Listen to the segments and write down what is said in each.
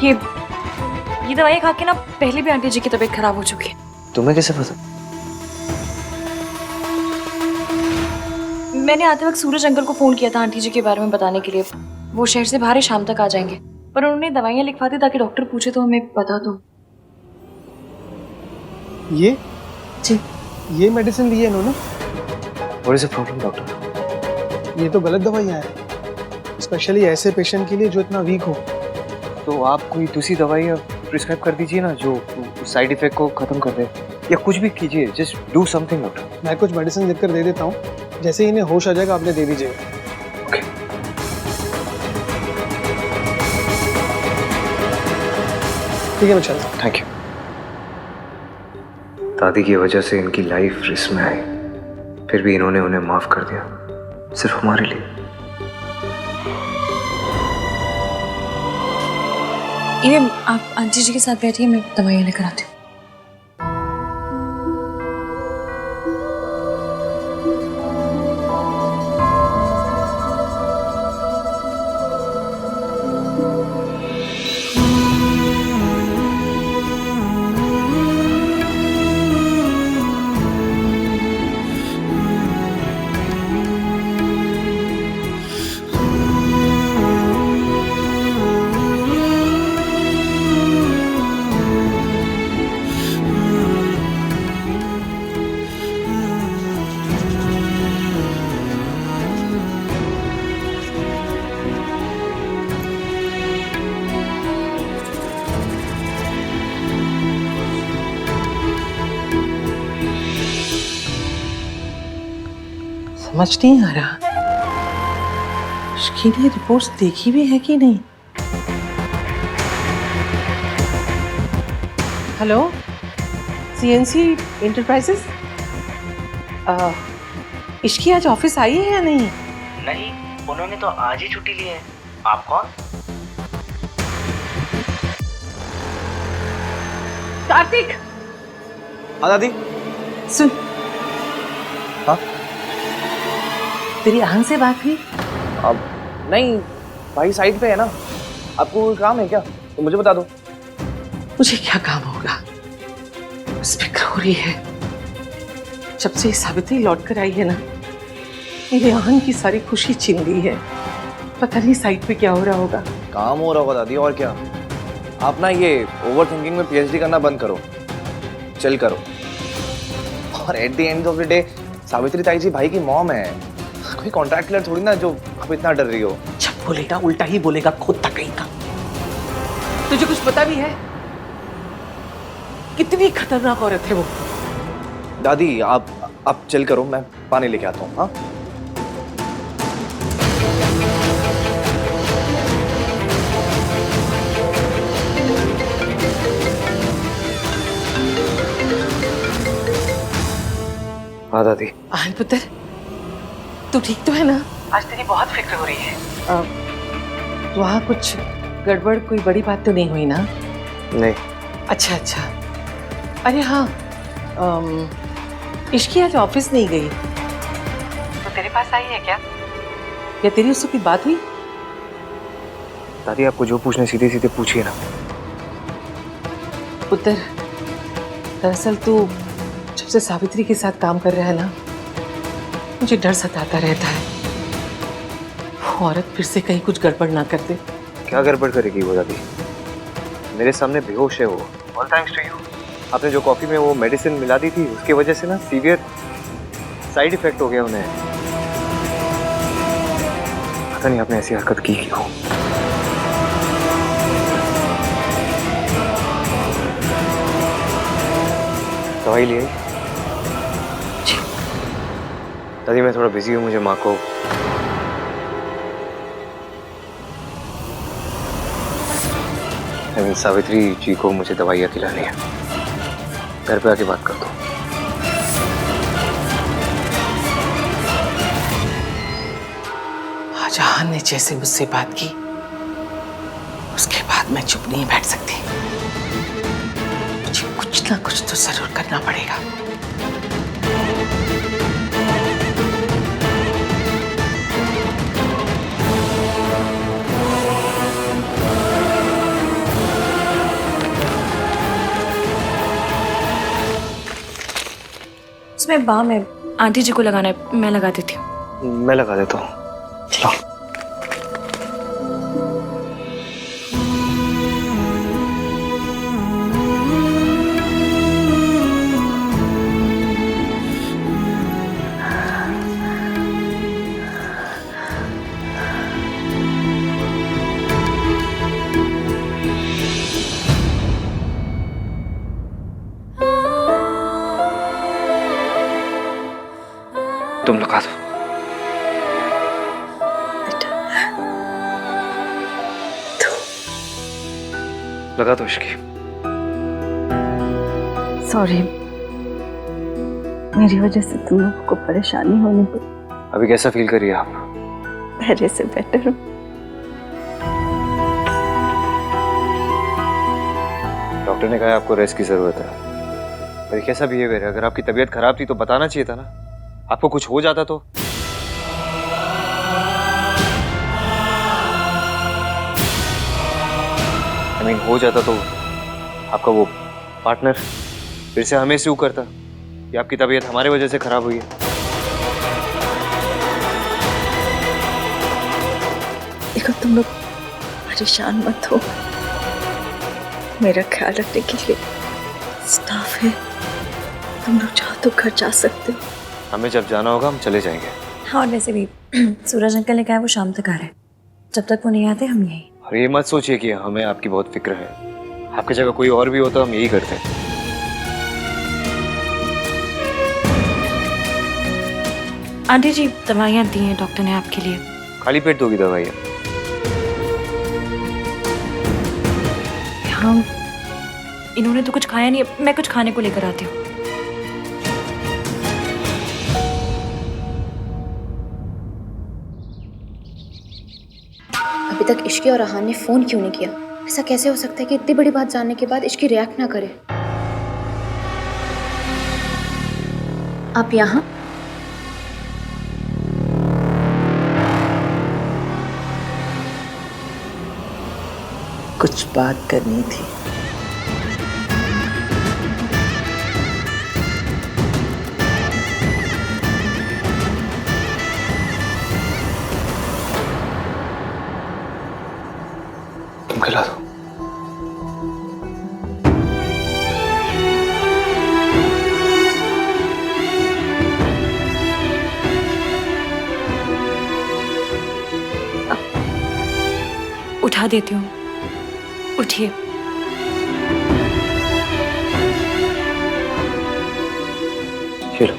ये ये दवाई खा के ना पहले भी आंटी जी की तबीयत खराब हो चुकी है। तुम्हें कैसे पता? मैंने आते वक्त सूरज अंकल को फोन किया था आंटी जी के बारे में बताने के लिए। वो शहर से बाहर है, शाम तक आ जाएंगे। पर उन्होंने दवाइयाँ लिखवा दी ताकि डॉक्टर पूछे तो हमें बता दो। ये जी ये मेडिसिन दी है इन्होंने? What is the problem doctor? ये तो गलत दवाइयाँ हैं, स्पेशली ऐसे पेशेंट के लिए जो इतना वीक हो। तो आप कोई दूसरी दवाई प्रिस्क्राइब कर दीजिए ना जो साइड इफेक्ट को खत्म कर दे, या कुछ भी कीजिए, जस्ट डू समथिंग डॉक्टर। मैं कुछ मेडिसिन लिख कर दे देता हूँ, जैसे ही इन्हें होश आ जाएगा आपने दे दीजिएगा। ओके। ठीक है मैं चलता हूँ। Thank you. दादी की वजह से इनकी लाइफ रिस्क में आई, फिर भी इन्होंने उन्हें माफ कर दिया, सिर्फ हमारे लिए। ये आप आंटी जी के साथ बैठिए, मैं दवाइयाँ लेकर आती हूँ। समझ नहीं आ रहा, उसकी ने रिपोर्ट्स देखी भी है कि नहीं। हेलो, सीएनसी इंटरप्राइजेस, इसकी आज ऑफिस आई है या नहीं? नहीं, उन्होंने तो आज ही छुट्टी ली है। आप कौन? कार्तिक। हाँ दादी। सुन। हाँ? तेरी आहन से बात हुई? अब नहीं, भाई साइड पे है ना। आपको कोई काम है क्या? तो मुझे बता दो। मुझे क्या काम होगा, बस फिक्र हो रही है। जब से सावित्री लौट कर आई है ना, मेरे आहन की सारी खुशी छीन गई है। पता नहीं साइड पे क्या हो रहा होगा। काम हो रहा होगा दादी, और क्या। आप ना ये ओवर थिंकिंग में पीएचडी करना बंद करो, चिल करो। और at the end of the day Savitri ताई जी भाई की मॉम है, कोई कॉन्ट्रैक्ट किलर थोड़ी ना जो आप इतना डर रही हो। जब बोलेगा उल्टा ही बोलेगा, खुद तक कहीं का। तुझे कुछ पता भी है कितनी खतरनाक औरत है वो? दादी आप चिल करो, मैं पानी लेके आता हूँ। हाँ हाँ दादी। आहन पुत्र, तू ठीक तो है ना? आज तेरी बहुत फिक्र हो रही है। वहाँ कुछ गड़बड़, कोई बड़ी बात तो नहीं हुई ना? नहीं। अच्छा अच्छा। अरे हाँ, इश्की आज ऑफिस नहीं गई तो तेरे पास आई है क्या, या तेरी उससे कोई बात हुई? दादी आपको जो पूछना सीधे सीधे पूछिए ना। पुत्र, दरअसल तू जब से सावित्री के साथ काम कर रहा है ना, मुझे डर सताता रहता है वो औरत फिर से कहीं कुछ गड़बड़ ना कर दे। क्या गड़बड़ करेगी वो दादी? मेरे सामने बेहोश है वो। All thanks to you. आपने जो कॉफी में वो मेडिसिन मिला दी थी, उसकी वजह से ना सीवियर साइड इफेक्ट हो गया उन्हें। पता नहीं आपने ऐसी हरकत की क्यों। दवाई ले आई? दादी मैं थोड़ा बिजी हूँ, मुझे माँ को सावित्री जी को मुझे दवाइयाँ खिलानी है। घर पे आके बात कर दो। आज आहन ने जैसे मुझसे बात की, उसके बाद मैं चुप नहीं बैठ सकती। मुझे कुछ ना कुछ तो जरूर करना पड़ेगा। उसमें बाम है, आंटी जी को लगाना है, मैं लगा देती हूँ। मैं लगा देता हूँ। लो। तुम लगा दो। लगा दो इसकी। सॉरी, मेरी वजह से तुम लोगों को परेशानी होने पर। अभी कैसा फील करिए आप? पहले से बेटर हूँ। डॉक्टर ने कहा आपको रेस्ट की जरूरत है। पर कैसा बिहेवियर है? अगर आपकी तबीयत खराब थी तो बताना चाहिए था ना। आपको कुछ हो जाता तो? हो जाता तो आपका वो पार्टनर फिर से हमें स्यू करता कि आपकी तबीयत हमारे वजह से खराब हुई है। देखो तुम लोग परेशान मत हो, मेरा ख्याल रखने के लिए स्टाफ है, तुम लोग चाहो तो घर जा सकते हो। हमें जब जाना होगा हम चले जाएंगे। हाँ, और वैसे भी सूरज अंकल ने कहा है वो शाम तक आ रहे हैं, जब तक वो नहीं आते हम यहीं। और ये मत सोचिए कि हमें आपकी बहुत फिक्र है। आपकी जगह कोई और भी होता हम यही करते। आंटी जी दवाइयाँ दी हैं डॉक्टर ने आपके लिए। खाली पेट दोगी दवाइयाँ? हाँ, इन्होंने तो कुछ खाया नहीं, मैं कुछ खाने को लेकर आती हूँ। अभी तक इश्की और रहान ने फोन क्यों नहीं किया? ऐसा कैसे हो सकता है कि इतनी बड़ी बात जानने के बाद इश्की रिएक्ट ना करे? आप यहाँ? कुछ बात करनी थी। तुम खिला दो। उठा देती हूँ, उठिए। ये लो।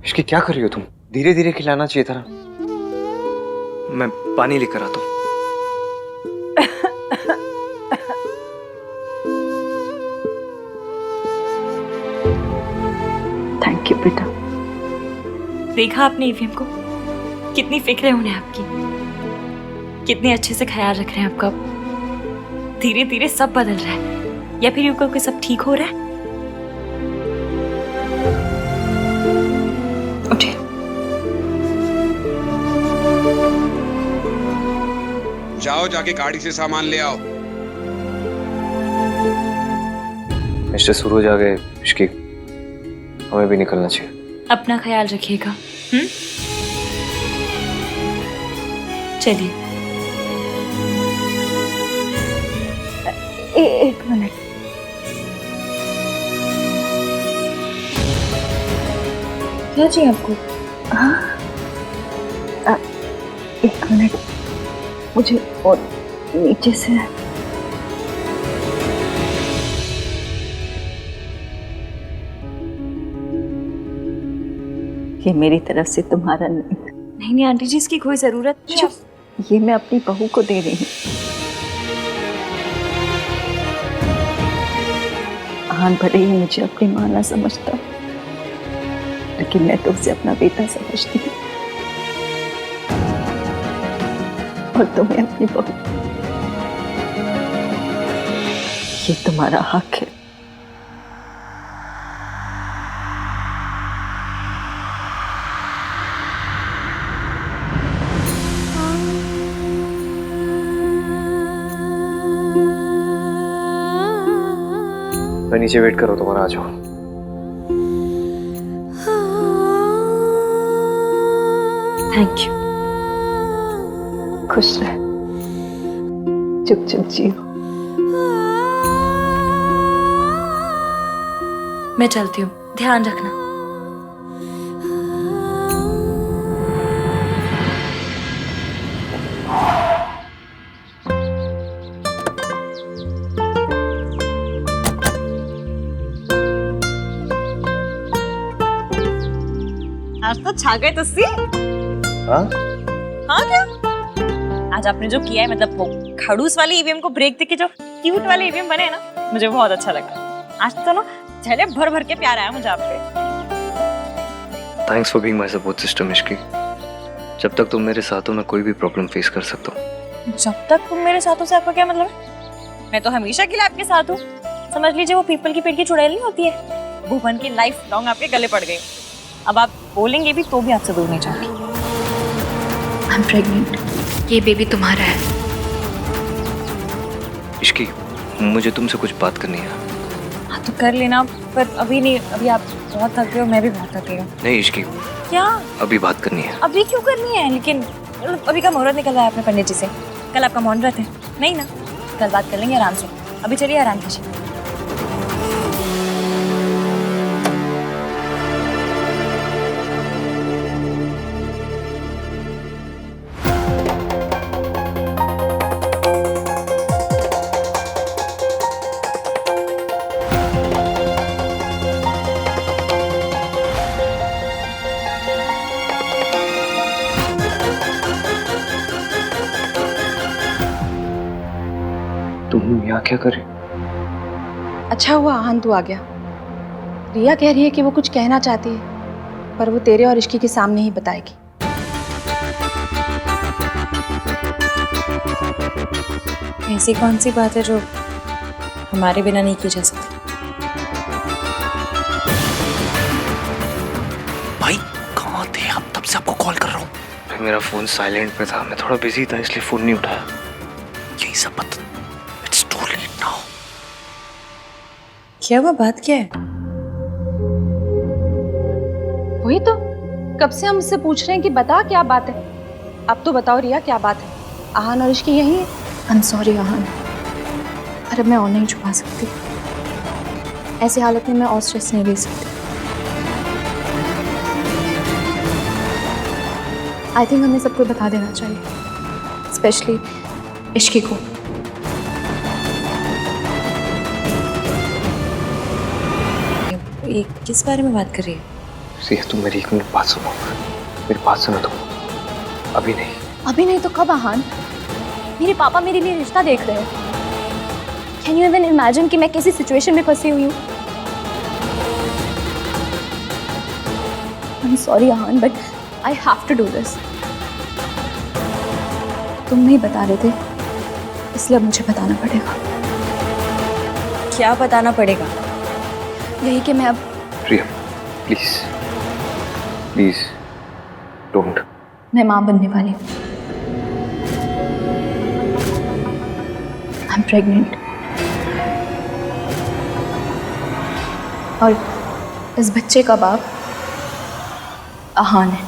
इसकी क्या कर रही हो तुम? धीरे धीरे खिलाना चाहिए था ना। मैं पानी लेकर आता हूँ। थैंक यू बेटा। देखा आपने ईवीएम को? कितनी फिक्र है उन्हें आपकी, कितने अच्छे से ख्याल रख रहे हैं आपका। धीरे धीरे सब बदल रहा है, या फिर यूं कहो कि सब ठीक हो रहा है। उठिए। जाओ, जाके गाड़ी से सामान ले आओ। मिस्टर सूरज आ गए। इश्की, हमें भी निकलना चाहिए। अपना ख्याल रखिएगा। चलिए। एक मिनट। क्या चाहिए आपको? हाँ, एक मिनट, मुझे और नीचे से ये मेरी तरफ से तुम्हारा नहीं। नहीं आंटी जी, इसकी कोई जरूरत नहीं। ये मैं अपनी बहू को दे रही हूँ। आन भले ही मुझे अपनी माँ ना समझता, लेकिन मैं तो उसे अपना बेटा समझती हूँ और तुम्हें अपनी बहू। ये तुम्हारा हक है। नीचे वेट करो, तुम्हारा आ जाओ। Thank you. खुश रह, चुप चुप जियो। मैं चलती हूँ, ध्यान रखना। आज तो छा गए तुस्सी। हाँ? हाँ क्या? आज आपने जो किया है, मतलब वो खड़ूस वाली ईवीएम को ब्रेक देके जो क्यूट वाले ईवीएम बने हैं ना, मुझे बहुत अच्छा लगा। आज तो ना झले भर भर के प्यार आया मुझे आप पे। Thanks for being my support system Ishki. जब तक तुम मेरे साथ हो मैं कोई भी प्रॉब्लम फेस कर सकता हूँ। जब तक तुम मेरे साथ हो से आपका क्या मतलब है? मैं तो हमेशा के लिए आपके साथ हूँ। समझ लीजिए वो पीपल की पेड़ की चुड़ैल नहीं होती है, भुवन की लाइफ लॉन्ग आपके गले पड़ गई। अब आप बोलेंगे भी तो भी आपसे दूर नहीं जाऊंगी। I am pregnant. ये बेबी तुम्हारा है। इश्की, मुझे तुमसे कुछ बात करनी है। हाँ तो कर लेना, पर अभी नहीं। अभी आप बहुत थक गए हो, मैं भी बहुत थक गई हूँ। नहीं इश्की, क्या? अभी बात करनी है। अभी क्यों करनी है? लेकिन अभी का मुहूर्त निकल रहा है अपने पंडित जी से। कल आपका मौन व्रत है नहीं ना? कल बात कर लेंगे आराम से। अभी चलिए आराम कीजिए। तुम यहाँ क्या कर रही? अच्छा हुआ आहन तू आ गया। रिया कह रही है कि वो कुछ कहना चाहती है, पर वो तेरे और इश्की के सामने ही बताएगी। ऐसी कौन सी बात है जो हमारे बिना नहीं की जा सकती? भाई कहाँ थे आप? तब से आपको कॉल कर रहा हूँ। मेरा फोन साइलेंट पे था, मैं थोड़ा बिजी था इसलिए फोन नहीं उठाया। यही सब बता। It's too late now. क्या हुआ? बात क्या है? वही तो कब से हम उससे पूछ रहे हैं कि बता क्या बात है। अब तो बताओ रिया क्या बात है। आहन और इश्की यही है। आई एम सॉरी आहन, पर अब मैं और नहीं छुपा सकती। ऐसी हालत में मैं और स्ट्रेस नहीं ले सकती। आई थिंक हमें सबको बता देना चाहिए, स्पेशली इश्की को। ये किस बारे में बात कर रही है? सिया तुम मेरी एक मिनट बात सुनो। मेरी बात सुनो तुम। अभी नहीं। अभी नहीं तो कब आहन? मेरे पापा मेरे लिए रिश्ता देख रहे हैं। कैन यू इवन इमेजिन कि मैं कैसी सिचुएशन में फंसी हुई हूँ? I am sorry Aahan, but I have to do this. तुम नहीं बता रहे थे, इसलिए अब मुझे बताना पड़ेगा। क्या बताना पड़ेगा? यही कि मैं अब प्रिया प्लीज प्लीज डोंट। मैं माँ बनने वाली हूँ। I am pregnant. और इस बच्चे का बाप आहान है।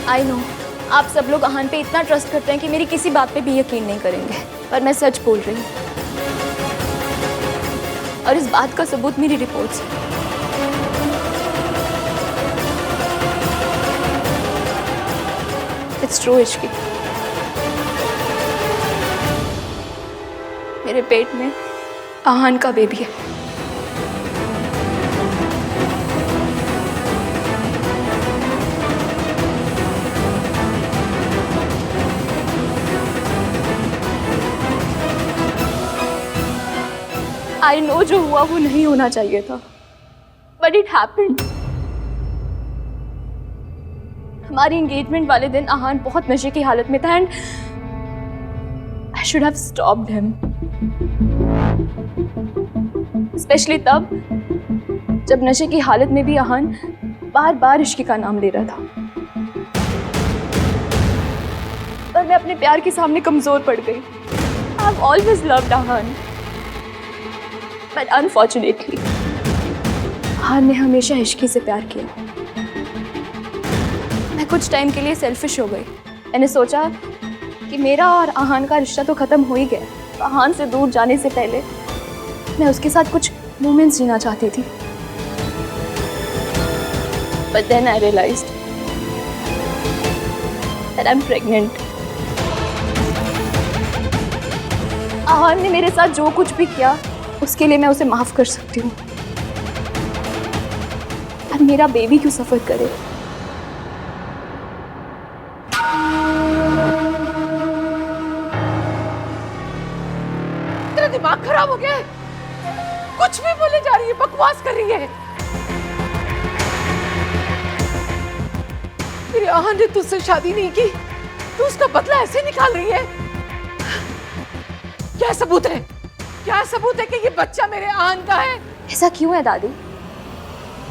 आई नो आप सब लोग आहान पे इतना ट्रस्ट करते हैं कि मेरी किसी बात पे भी यकीन नहीं करेंगे, पर मैं सच बोल रही हूँ। और इस बात का सबूत मेरी रिपोर्ट्स है। It's true Ishki. मेरे पेट में आहान का बेबी है। आई नो जो हुआ वो नहीं होना चाहिए था, बट इट हैपेंड। हमारी एंगेजमेंट वाले दिन आहान बहुत नशे की हालत में था and I should have stopped him. Specially तब जब नशे की हालत में भी अहान बार बार इश्क का नाम ले रहा था। पर मैं अपने प्यार के सामने कमजोर पड़ गई। I've always loved Ahaan, but unfortunately Ahaan ने हमेशा इश्की से प्यार किया। मैं कुछ टाइम के लिए सेल्फिश हो गई। मैंने सोचा कि मेरा और अहान का रिश्ता तो खत्म हो ही गया। अहान से दूर जाने से पहले मैं उसके साथ कुछ मोमेंट्स जीना चाहती थी। But then I realized that I'm pregnant. Ahaan ने मेरे साथ जो कुछ भी किया उसके लिए मैं उसे माफ कर सकती हूँ, और मेरा बेबी क्यों सफर करे। तेरा दिमाग खराब हो गया है? कुछ भी बोले जा रही है, बकवास कर रही है। तेरी अहान ने तुझसे शादी नहीं की, तू उसका बदला ऐसे निकाल रही है। क्या सबूत है? क्या सबूत है कि ये बच्चा मेरे अहान का है? ऐसा क्यों है दादी?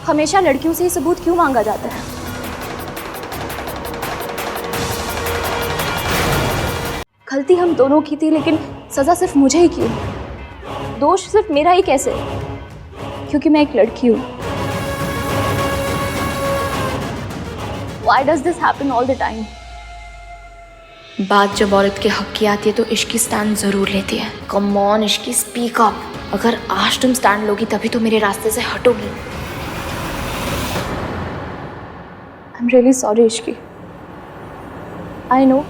हमेशा लड़कियों से ये सबूत क्यों मांगा जाता है? गलती हम दोनों की थी, लेकिन सजा सिर्फ मुझे ही क्यों? दोष सिर्फ मेरा ही कैसे? क्योंकि मैं एक लड़की हूँ। Why does this happen all the time? बात जब औरत के हक की आती है तो इश्की स्टैंड जरूर लेती है। Come on Ishki, speak up. अगर आज तुम स्टैंड लोगी तभी तो मेरे रास्ते से हटोगी। I'm really sorry Ishki. I know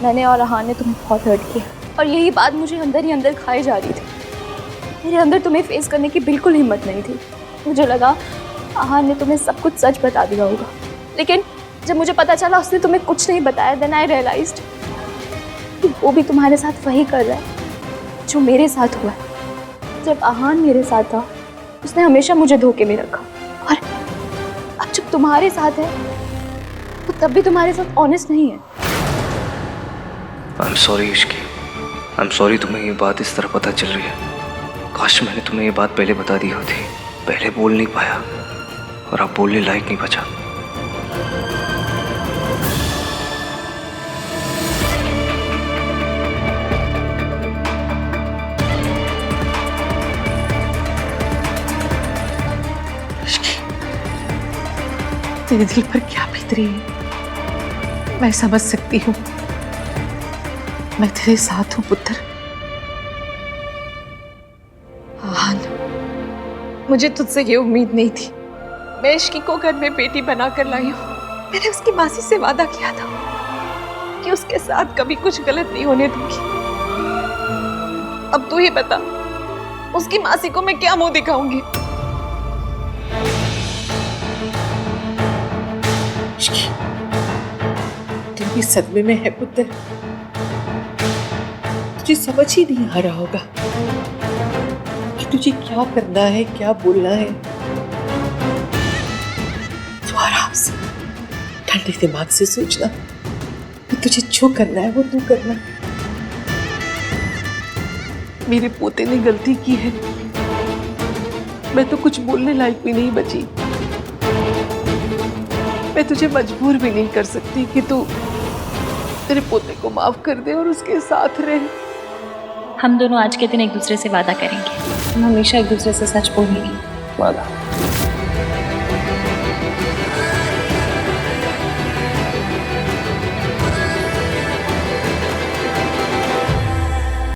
मैंने और अहान ने तुम्हें बहुत हर्ट किया, और यही बात मुझे अंदर ही अंदर खाई जा रही थी। मेरे अंदर तुम्हें फेस करने की बिल्कुल हिम्मत नहीं थी। मुझे लगा अहान ने तुम्हें सब कुछ सच बता दिया होगा, लेकिन जब मुझे पता चला उसने तुम्हें कुछ नहीं बताया, then I realized कि वो भी तुम्हारे साथ वही कर रहा है जो मेरे साथ हुआ है। जब अहान मेरे साथ था उसने हमेशा मुझे धोखे में रखा, और अब जब तुम्हारे साथ है तो तब भी तुम्हारे साथ ऑनेस्ट नहीं है। I'm sorry Ishki, I'm sorry तुम्हें ये बात इस तरह पता चल रही है। काश मैंने तुम्हें ये बात पहले बता दी होती। पहले बोल नहीं पाया और अब बोलने लायक नहीं बचा। तेरे दिल पर क्या बीत रही है मैं समझ सकती हूँ। मैं तेरे साथ हूँ पुत्र। अहान, मुझे तुझसे ये उम्मीद नहीं थी। मैं इश्की को घर में बेटी बनाकर लाई हूँ। मैंने उसकी मासी से वादा किया था कि उसके साथ कभी कुछ गलत नहीं होने दूंगी। अब तू ही बता, उसकी मासी को मैं क्या मुंह दिखाऊंगी? तू भी सदमे में है पुत्र। तुझे समझ ही नहीं आ रहा होगा कि तुझे क्या करना है, क्या बोलना है। तू आराम से ठंडे दिमाग से सोचना कि तुझे जो करना है वो तू करना। मेरे पोते ने गलती की है, मैं तो कुछ बोलने लायक भी नहीं बची। मैं तुझे मजबूर भी नहीं कर सकती कि तू तेरे पोते को माफ कर दे और उसके साथ रहे। हम दोनों आज के दिन एक दूसरे से वादा करेंगे, हम हमेशा एक दूसरे से सच बोलेंगे। वादा।